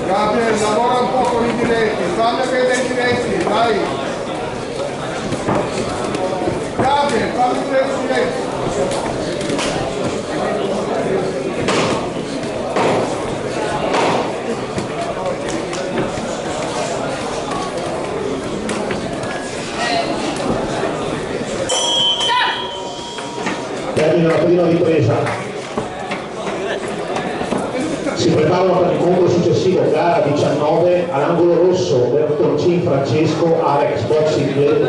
Gabriel, lavora un po' con i diretti, fammi vedere i diretti, dai! Gabriel, fammi vedere i diretti! Termina la prima ripresa. Si preparano per l'incontro successivo, gara 19, all'angolo rosso Bertoncin Francesco, Alex Boxing Club,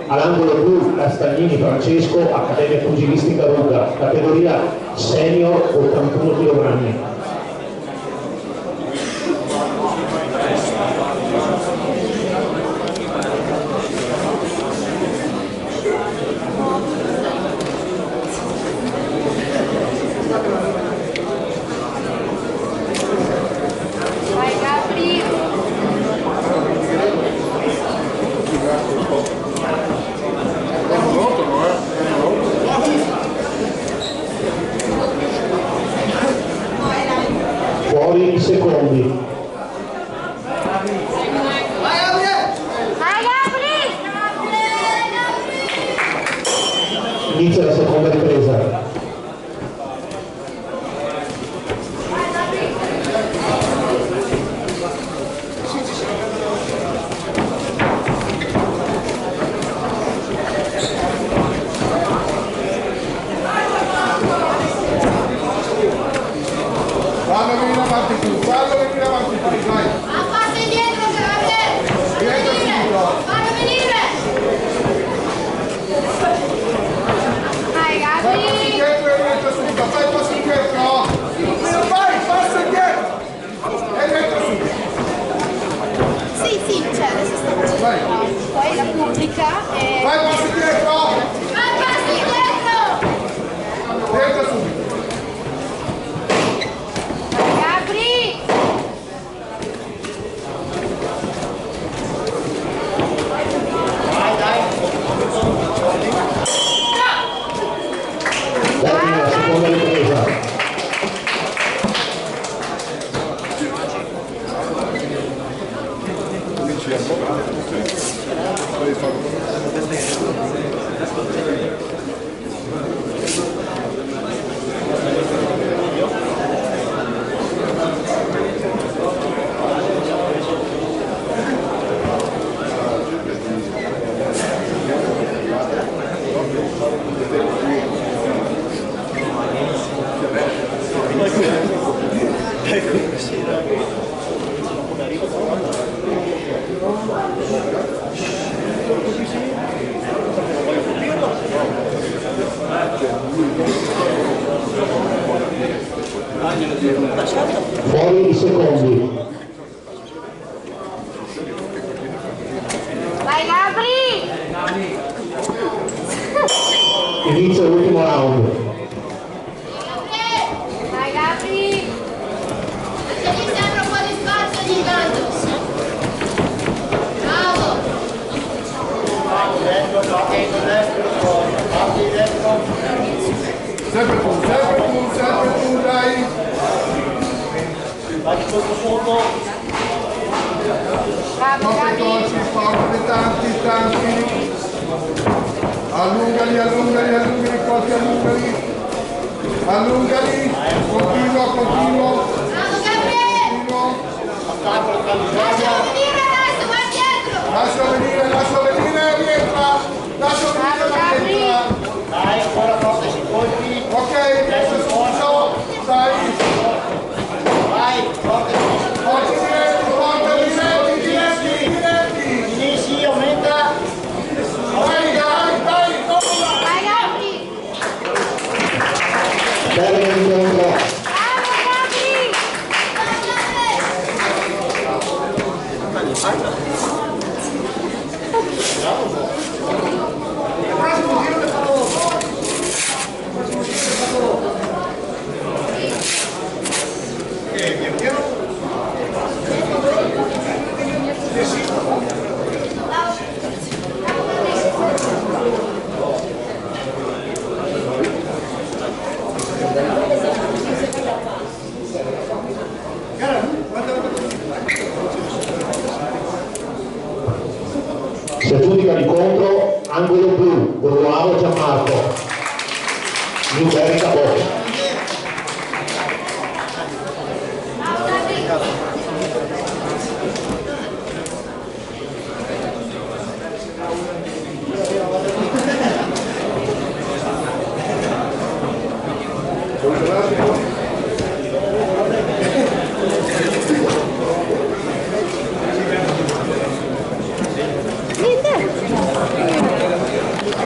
all'angolo blu Castagnini Francesco, Accademia Pugilistica Ruga, categoria senior 81 kg. Fuori i secondi. Inizia la seconda ripresa. Fallo venire avanti tu, vai! A passo indietro, Gabriele! Fallo venire! Vai, Gabri! Passo indietro e rientra subito, fai il passo indietro! Vai, passo indietro! E rientra subito! Sì, cioè adesso sto facendo Vai. poi la pubblica e... Vai, passo indietro! Vai, passo indietro! Rientra subito! Vai, Gabri! Termina la seconda ripresa. Fuori i secondi. Vai, Gabri! Inizia l'ultimo round. Vai, Gabri! Se gli serve un po' di spazio ogni tanto. Bravo! Sempre tu, dai! Bravo, Forte Gabri! dolci, forte, tanti! Allungali, forti, allungali! Continuo! Bravo, Gabriele! Lascialo venire adesso, vai dietro! Lascia venire, rientra! Bravo, Gabri! Dai, ancora forte si colpi. Ok, adesso subito! Dai! Vai, forte. Forti diretti! Sì, aumenta. prossimo giro le farò dopo. Pian piano. Si aggiudica l'incontro angolo blu, Borroavo Gianmarco, New Berry Box. Paola,